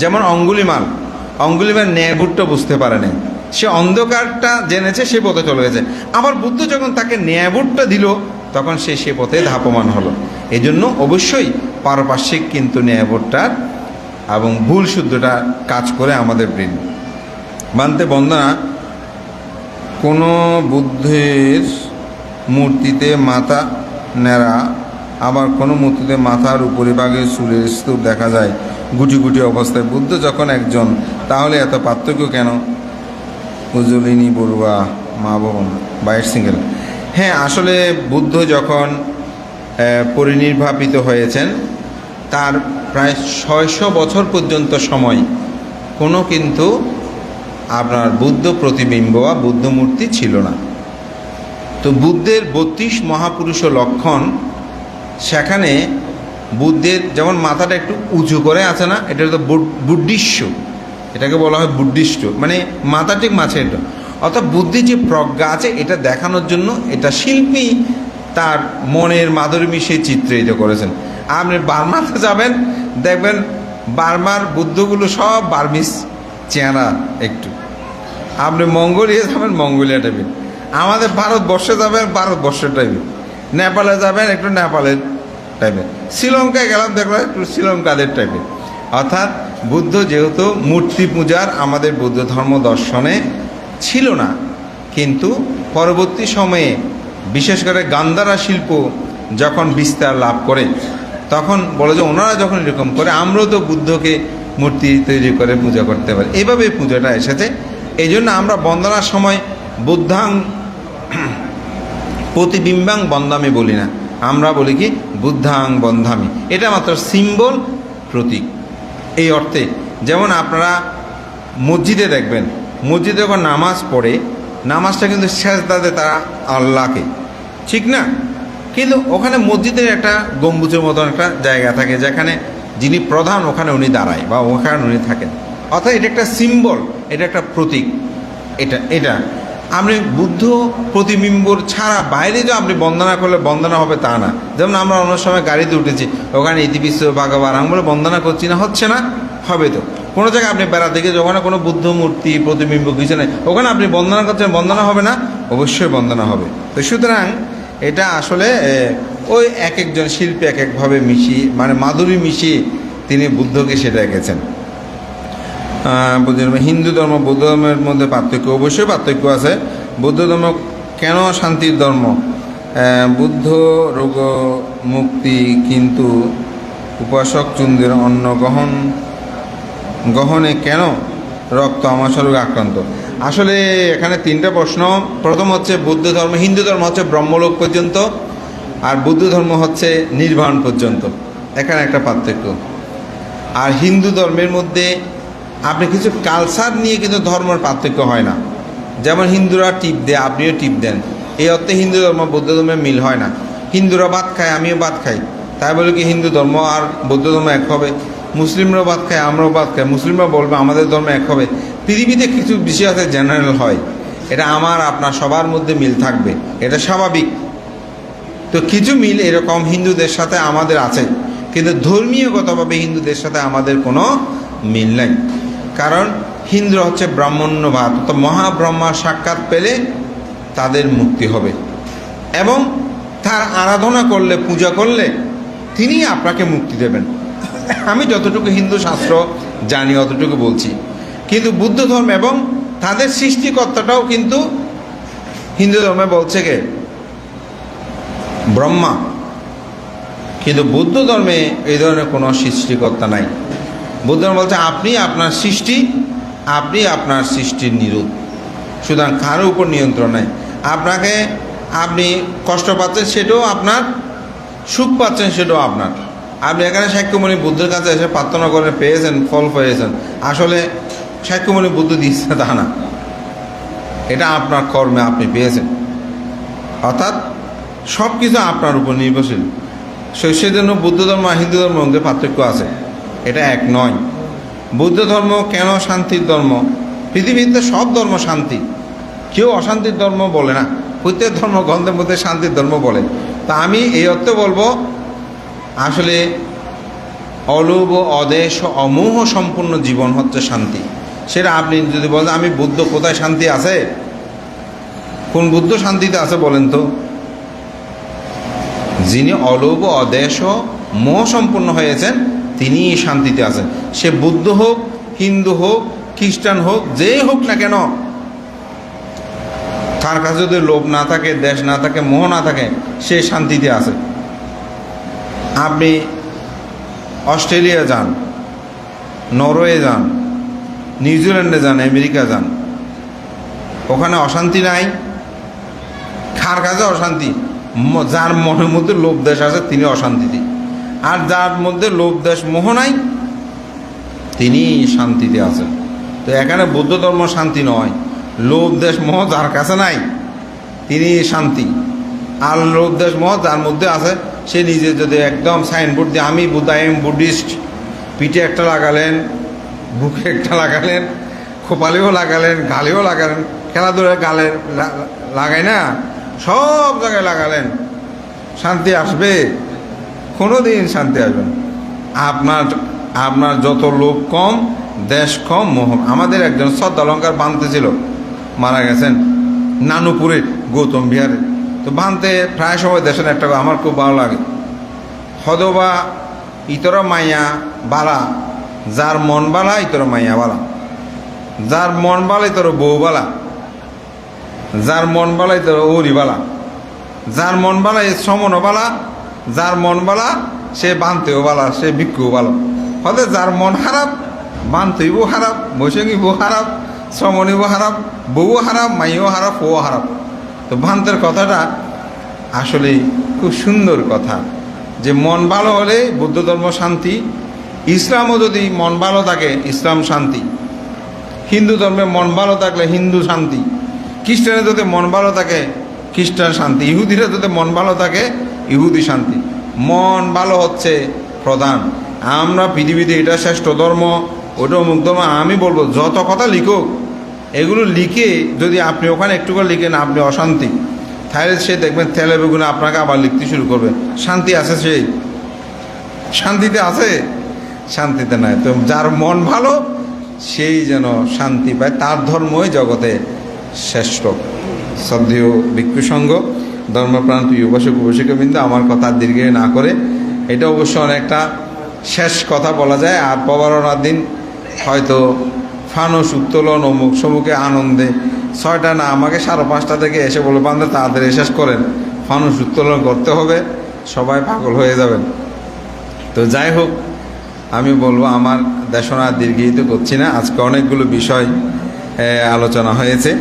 যেমন অঙ্গুলিমাল ন্যায়বোধটা বুঝতে পারেনি, সে অন্ধকারটা জেনেছে, সে পথে চলে গেছে। আবার বুদ্ধ যখন তাকে ন্যায়বোধটা দিল, তখন সে পথে ধাপমান হলো। এই জন্য অবশ্যই পারপার্শ্বিক কিন্তু ন্যায়বোধটার এবং ভুল শুদ্ধটা কাজ করে আমাদের ব্রেন। বানতে বন্দনা কোনো বুদ্ধের মূর্তিতে মাথা নেড়া, আবার কোনো মূর্তিতে মাথার উপরিভাগে চুলের স্তূপ দেখা যায় গুটি গুটি অবস্থায়। বুদ্ধ যখন একজন, তাহলে এত পার্থক্য কেন? উজ্জ্বলিনী বড়ুয়া, মা ভবন, বাইট সিঙ্গেল। হ্যাঁ, আসলে বুদ্ধ যখন পরিনির্বাপিত হয়েছেন, তার প্রায় 600 বছর পর্যন্ত সময় কোনো কিন্তু আপনার বুদ্ধ প্রতিবিম্ব বা বুদ্ধ মূর্তি ছিল না। তো বুদ্ধের 32 মহাপুরুষ লক্ষণ, সেখানে বুদ্ধের যেমন মাথাটা একটু উঁচু করে আছে না, এটা তো বুদ্ধিস্ট, এটাকে বলা হয় বুদ্ধিস্ট, মানে মাথা ঠিক মাছে এটা। অর্থাৎ বুদ্ধির যে প্রজ্ঞা আছে এটা দেখানোর জন্য এটা শিল্পী তার মনের মাধুরী মিশিয়ে চিত্রিত করেছেন। আপনি বার্মাতে যাবেন, দেখবেন বার্মার বুদ্ধগুলো সব বার্মিস চেহারা একটু। আপনি মঙ্গোলিয়া যাবেন, মঙ্গোলিয়া টাইপের। আমাদের ভারতবর্ষে যাবেন, ভারতবর্ষের টাইপের। নেপালে যাবেন, একটু নেপালের টাইপের। শ্রীলঙ্কায় গেলাম, দেখলাম একটু শ্রীলঙ্কাদের টাইপের। অর্থাৎ বুদ্ধ যেহেতু মূর্তি পূজার আমাদের বৌদ্ধ ধর্ম দর্শনে ছিল না, কিন্তু পরবর্তী সময়ে বিশেষ করে গান্ধারা শিল্প যখন বিস্তার লাভ করে, তখন বলে যে ওনারা যখন এরকম করে, আমরাও তো বুদ্ধকে মূর্তি তৈরি করে পূজা করতে পারি। এইভাবে পূজাটা এসেছে। এই জন্য আমরা বন্দনার সময় বুদ্ধাং প্রতিবিম্বাং বন্দামি বলি না, আমরা বলি কি বুদ্ধাং বন্ধামি। এটা মাত্র সিম্বল, প্রতীক। এই অর্থে যেমন আপনারা মসজিদে দেখবেন, মসজিদে যখন নামাজ পড়ে, নামাজটা কিন্তু সেজদাতে তারা আল্লাহকে, ঠিক না? কিন্তু ওখানে মসজিদের একটা গম্বুজের মতন একটা জায়গা থাকে, যেখানে যিনি প্রধান ওখানে উনি দাঁড়ায় বা ওখানে উনি থাকেন। অর্থাৎ এটা একটা সিম্বল, এটা একটা প্রতীক। এটা আপনি বুদ্ধ প্রতিবিম্বর ছাড়া বাইরে যে আপনি বন্দনা করলে বন্দনা হবে তা না। যেমন আমরা অন্য সময় গাড়িতে উঠেছি, ওখানে ইতিবিশ্ব ভাগবান আমি বলে বন্দনা করছি না, হচ্ছে না, হবে তো। কোনো জায়গায় আপনি বেড়াতে গিয়ে ওখানে কোনো বুদ্ধ মূর্তি প্রতিবিম্ব কিছু নেই, ওখানে আপনি বন্দনা করছেন, বন্দনা হবে না? অবশ্যই বন্দনা হবে। তো সুতরাং এটা আসলে ওই এক একজন শিল্পী এক একভাবে মিশিয়ে, মানে মাধুরী মিশিয়ে তিনি বুদ্ধকে সেটা এঁকেছেন। হিন্দু ধর্ম বৌদ্ধ ধর্মের মধ্যে পার্থক্য, অবশ্যই পার্থক্য আছে। বৌদ্ধ ধর্ম কেন শান্তির ধর্ম? বুদ্ধ রোগ মুক্তি, কিন্তু উপাসক চুন্দের অন্ন গহনে কেন রক্ত আমাশয় রোগে আক্রান্ত? আসলে এখানে তিনটা প্রশ্ন। প্রথম হচ্ছে বুদ্ধ ধর্ম, হিন্দু ধর্ম হচ্ছে ব্রহ্মলোক পর্যন্ত, আর বৌদ্ধ ধর্ম হচ্ছে নির্বাণ পর্যন্ত। এখানে একটা পার্থক্য। আর হিন্দু ধর্মের মধ্যে আপনি কিছু কালচার নিয়ে কিন্তু ধর্মের পার্থক্য হয় না। যেমন হিন্দুরা টিপ দেয়, আপনিও টিপ দেন, এই অর্থে হিন্দু ধর্ম বৌদ্ধ ধর্মের মিল হয় না। হিন্দুরা ভাত খায়, আমিও ভাত খাই, তাই বলে কি হিন্দু ধর্ম আর বৌদ্ধ ধর্ম এক হবে? মুসলিমরাও ভাত খায়, আমরাও ভাত খাই, মুসলিমরা বলবে আমাদের ধর্ম এক হবে। পৃথিবীতে কিছু বিষয় আছে জেনারেল হয়, এটা আমার আপনার সবার মধ্যে মিল থাকবে, এটা স্বাভাবিক। তো কিছু মিল এরকম হিন্দুদের সাথে আমাদের আছে, কিন্তু ধর্মীয়গতভাবে হিন্দুদের সাথে আমাদের কোনো মিল নাই। কারণ হিন্দুরা হচ্ছে ব্রাহ্মণ্যবাদ, তো মহাব্রহ্মা সাক্ষাৎ পেলে তাদের মুক্তি হবে, এবং তার আরাধনা করলে, পূজা করলে তিনি আপনাকে মুক্তি দেবেন। আমি যতটুকু হিন্দু শাস্ত্র জানি অতটুকু বলছি। কিন্তু বুদ্ধ ধর্ম এবং তাদের সৃষ্টিকর্তাটাও কিন্তু হিন্দু ধর্মে বলছে কে? ব্রহ্মা। কিন্তু বৌদ্ধ ধর্মে এই ধরনের কোনো সৃষ্টিকর্তা নাই। বৌদ্ধ ধর্ম বলছে আপনি আপনার সৃষ্টি, আপনি আপনার সৃষ্টির নিরোধ। সুতরাং কারো উপর নিয়ন্ত্রণ নেই। আপনাকে আপনি কষ্ট পাচ্ছেন সেটাও আপনার, সুখ পাচ্ছেন সেটাও আপনার। আপনি এখানে শাক্যমণি বুদ্ধের কাছে এসে প্রার্থনা করে পেয়েছেন, ফল পেয়েছেন, আসলে শাক্যমণি বুদ্ধ দিচ্ছে তা না, এটা আপনার কর্মে আপনি পেয়েছেন। অর্থাৎ সব কিছু আপনার উপর নির্ভরশীল। সেজন্য বৌদ্ধ ধর্ম আর হিন্দু ধর্মের মধ্যে পার্থক্য আছে, এটা এক নয়। বৌদ্ধ ধর্ম কেন শান্তির ধর্ম? পৃথিবীতে সব ধর্ম শান্তি, কেউ অশান্তির ধর্ম বলে না, প্রত্যেক ধর্মগ্রন্থের মধ্যে শান্তির ধর্ম বলে। তা আমি এই অর্থে বলবো, আসলে অলোভ অদেশ অমোহ সম্পূর্ণ জীবন হচ্ছে শান্তি। সেটা আপনি যদি বলেন আমি বুদ্ধ, কোথায় শান্তি আছে? কোন বুদ্ধ শান্তিতে আছে বলেন তো? যিনি অলোভ অদেশ মোহ সম্পূর্ণ হয়েছেন তিনিই শান্তিতে আছেন। সে বুদ্ধ হোক, হিন্দু হোক, খ্রিস্টান হোক, যেই হোক না কেন, তার কাছে যদি লোভ না থাকে, দেশ না থাকে, মোহ না থাকে, সে শান্তিতে আছে। আপনি অস্ট্রেলিয়া যান, নরওয়ে যান, নিউজিল্যান্ডে যান, আমেরিকা যান, ওখানে অশান্তি নাই। কার কাছে অশান্তি? যার মনের মধ্যে লোভ দেশ আছে তিনি অশান্তিতে, আর যার মধ্যে লোভ দেশ মোহ নাই তিনি শান্তিতে আছেন। তো এখানে বৌদ্ধ ধর্ম শান্তি নয়, লোভ দেশ মোহ যার কাছে নাই তিনি শান্তি। আর লোভ দেশ মোহ যার মধ্যে আছে সে নিজে যদি একদম সাইনবোর্ড দিয়ে আমি বুদ্ধ, আই এম বুদ্ধিস্ট, পিঠে একটা লাগালেন, বুকে একটা লাগালেন, খোপালেও লাগালেন, গালেও লাগালেন, খেলাধুলায় গালে লাগায় না, সব জায়গায় লাগালেন, শান্তি আসবে? কোনো দিন শান্তি আসবে না। আপনার যত লোভ কম, দেশ কম, মোহ। আমাদের একজন শ্রদ্ধালঙ্কার বানতে ছিল, মারা গেছেন নানুপুরে, গৌতম বিহারে। তো বানতে প্রায় সময় দেশের একটা আমার খুব ভালো লাগে, হদবা ইতর মাইয়া বালা, যার মন বালা ইতর মাইয়া বালা, যার মন বালা ইতর বউ বালা, যার মন বালা ইতর ওরি বালা, যার মন বালা এ সমন বালা, যার মন বালা সে বানতেও বালা, সে ভিক্ষুও ভালো। হতে যার মন খারাপ, বানতেইবও খারাপ, বৈশাখীবও খারাপ, শ্রমণীবও খারাপ, বউও খারাপ, মাইও খারাপ, ও খারাপ। তো ভান্তের কথাটা আসলে খুব সুন্দর কথা, যে মন ভালো হলে বৌদ্ধ ধর্ম শান্তি, ইসলামও যদি মন ভালো থাকে ইসলাম শান্তি, হিন্দু ধর্মে মন ভালো থাকলে হিন্দু শান্তি, খ্রিস্টানের যদি মন ভালো থাকে খ্রিস্টান শান্তি, ইহুদিরা যদি মন ভালো থাকে ইহুদি শান্তি। মন ভালো হচ্ছে প্রধান। আমরা পৃথিবীতে এটা শ্রেষ্ঠ ধর্ম, ওটা অমুক ধর্ম, আমি বলবো যত কথা লিখুক এগুলো লিখে যদি আপনি ওখানে একটু করে লিখেন আপনি অশান্তি, তাহলে সে দেখবেন তেলে বেগুনে আপনাকে আবার লিখতে শুরু করবে। শান্তি আছে? সেই শান্তিতে আছে? শান্তিতে নাই। তো যার মন ভালো সেই যেন শান্তি পায়, তার ধর্মই জগতে শ্রেষ্ঠ। শ্রদ্ধেয় ভিক্ষু সংঘ, ধর্মপ্রাণ উপাসক উপাসিকাবৃন্দ, আমার কথা দীর্ঘ না করে, এটা অবশ্য অনেকটা শেষ কথা বলা যায়। আর প্রবারণার দিন হয়তো ফানুস উত্তোলন অমুক সমুখে আনন্দে 6টা না, আমাকে 5:30 থেকে এসে বলে বান্ধব তাড়াতাড়ি শেষ করেন, ফানুস উত্তোলন করতে হবে, সবাই পাগল হয়ে যাবেন। তো যাই হোক, আমি বলবো আমার দেশনা দীর্ঘায়িত করছি না। আজকে অনেকগুলো বিষয় আলোচনা হয়েছে।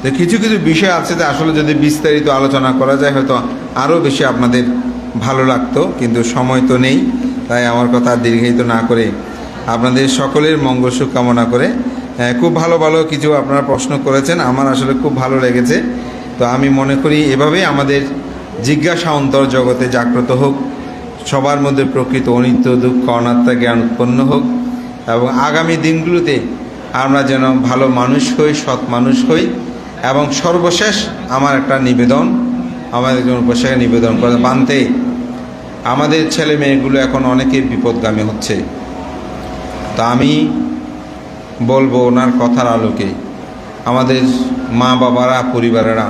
তো কিছু কিছু বিষয় আছে যে আসলে যদি বিস্তারিত আলোচনা করা যায় হয়তো আরও বেশি আপনাদের ভালো লাগতো, কিন্তু সময় তো নেই। তাই আমার কথা দীর্ঘায়িত না করে আপনাদের সকলের মঙ্গল সুখ কামনা করে, খুব ভালো ভালো কিছু আপনারা প্রশ্ন করেছেন, আমার আসলে খুব ভালো লেগেছে। তো আমি মনে করি এভাবেই আমাদের জিজ্ঞাসা অন্তর জগতে জাগ্রত হোক, সবার মধ্যে প্রকৃত অনিত্য দুঃখ অনাত্মা জ্ঞান উৎপন্ন হোক, এবং আগামী দিনগুলোতে আমরা যেন ভালো মানুষ হই, সৎ মানুষ হই। এবং সর্বশেষ আমার একটা নিবেদন, আমাদের একজন উপাসকে নিবেদন করে বানতে, আমাদের ছেলে মেয়েগুলো এখন অনেকে বিপদগামী হচ্ছে। তা আমি বলবো ওনার কথার আলোকে আমাদের মা বাবারা, পরিবারেরা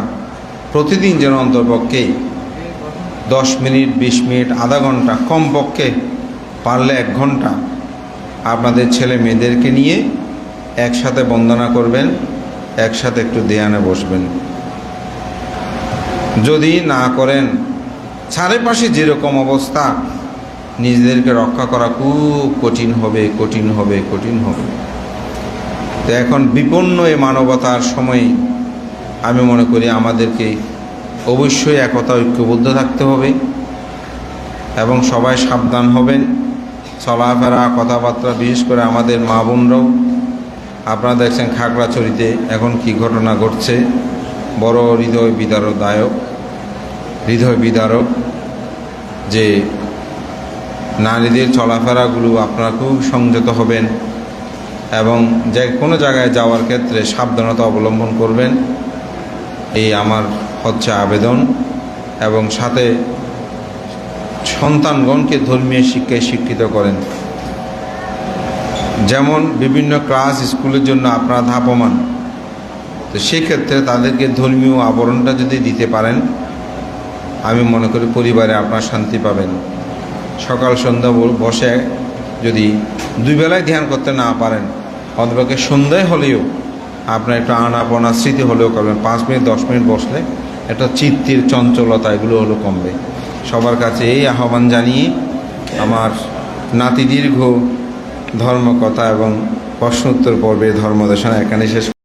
প্রতিদিন যেন অন্তর্পক্ষে 10 মিনিট, 20 মিনিট, আধা ঘন্টা, কমপক্ষে পারলে 1 ঘন্টা আপনাদের ছেলে মেয়েদেরকে নিয়ে একসাথে বন্দনা করবেন, একসাথে একটু ধ্যানে বসবেন। যদি না করেন, চারিপাশে যেরকম অবস্থা, নিজেদেরকে রক্ষা করা খুব কঠিন হবে, কঠিন হবে, কঠিন হবে। তো এখন বিপন্ন এই মানবতার সময়ে আমি মনে করি আমাদেরকে অবশ্যই একতা ঐক্যবদ্ধ থাকতে হবে এবং সবাই সাবধান হবেন। চলাফেরা কথাবার্তা, বিশেষ করে আমাদের মা বোনরাও, আপনারা দেখছেন খাগড়াছড়িতে এখন কি ঘটনা ঘটছে, বড় হৃদয় বিদারক যে নারীদের চলাফেরাগুলো আপনারা খুব সংযত হবেন এবং যে কোনো জায়গায় যাওয়ার ক্ষেত্রে সাবধানতা অবলম্বন করবেন, এই আমার হচ্ছে আবেদন। এবং সাথে সন্তানগণকে ধর্মীয় শিক্ষায় শিক্ষিত করেন। যেমন বিভিন্ন ক্লাস স্কুলের জন্য আপনারা ধাপমান, তো সেক্ষেত্রে তাদেরকে ধর্মীয় আবরণটা যদি দিতে পারেন, আমি মনে করি পরিবারে আপনার শান্তি পাবেন। সকাল সন্ধ্যা বসে যদি দুই বেলায় ধ্যান করতে না পারেন, অন্তপক্ষে সন্ধ্যায় হলেও আপনার একটু আনাপনা স্মৃতি হলেও করবেন। 5 মিনিট 10 মিনিট বসলে একটা চিত্তের চঞ্চলতা এগুলো হলো কমবে। সবার কাছে এই আহ্বান জানিয়ে আমার নাতি দীর্ঘ ধর্মকথা এবং প্রশ্নোত্তর পর্বে ধর্মদেশনা এখানে শেষ